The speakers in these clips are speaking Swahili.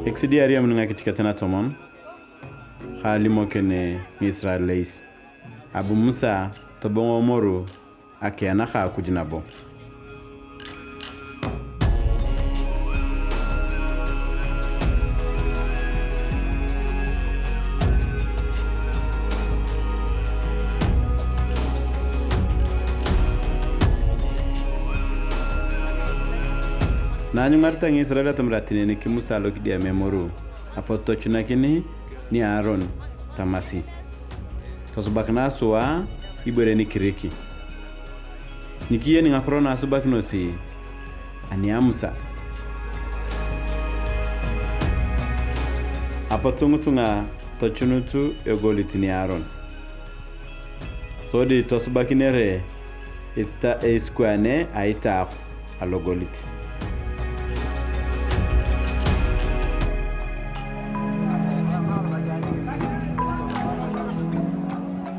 Exidi ariam nga kitikatana tomon. Khalimo kene Israelis. Abu Musa tobongo moro akiana kha kujinabo. Nanyu ngarta ngi Israel tamratini ni kimusa lokidia memoru apoto chunakini ni Aaron tamasi tosubakna suwa ibere ni kiriki nikiye ni ngaprona subakno si aniamsa apotungutunga tochunutu alogolit ni Aaron sodi tosubakinere ita esquane Itako alogolit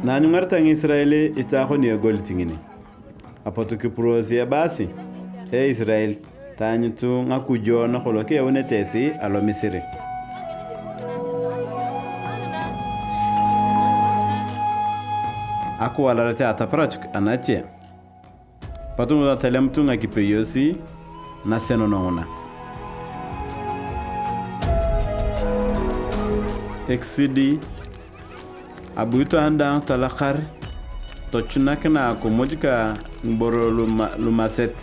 na nyungarta ng Israeli Itako ni alogolit ngini apoto kiprosi ya basi Israel tanyutu ngakujo na kholoke unetesi alo Misiri aku alarate ataprachuk anache patungu da telemtu ngakipeyosi na senonona exidi abuito anda talakar tochunakna ko mojika mboro lumaset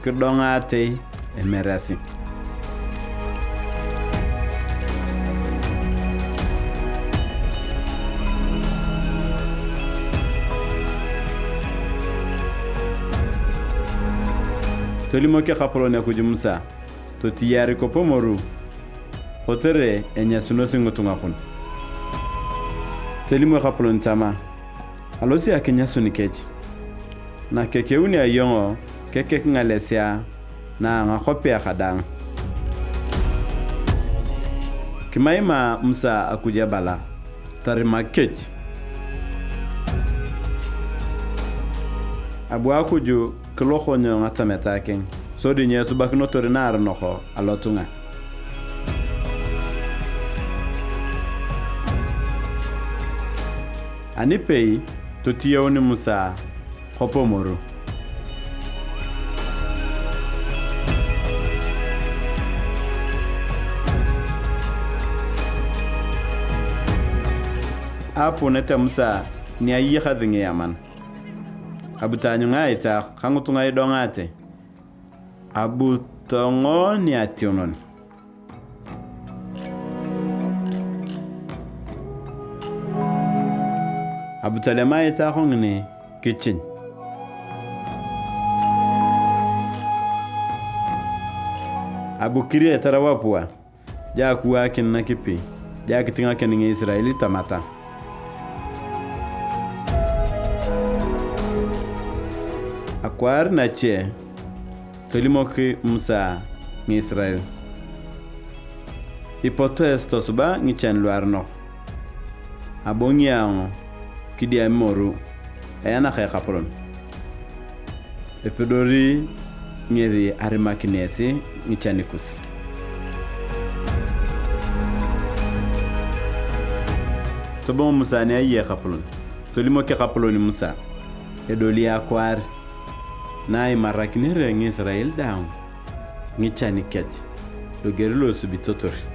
kidongate emerasi tolimo ke khapolone ko jumsa to tiyari ko pomoru hotere enya suno singotunga kun tolimo khapolon tama alosi akenya sunikechi na kekeuni ayongo keke ngalesia na ngakopia khadang kimaima Musa akuja bala tarima kechi abu akuju klokhonyo ngatametaken sodi nyesu bakno torinar noko alotunga anipei tutiyauni Musa khopomoro apo neta Musa ni ayi khadinge yaman abu tanyu ngaita khangutunga idongate abu tongo ni ationon abu talema ita khongne kitchen abu kiri tarawapwa ja kuwa kin nakipi ja kitinga kin ngi Israeli tamata akwar na che tolimoki Musa ngi Israel ipoto esto suba ngi chen luarno abongiango kidia moru ayana khay khapron epedori ngezi arimakinesi ngi chanikus to bon Musa ne aye khapron tolimoki khaploni Musa edoli akwar nay marakinere ngi Israel daw ngi chaniket do gerlo subitotori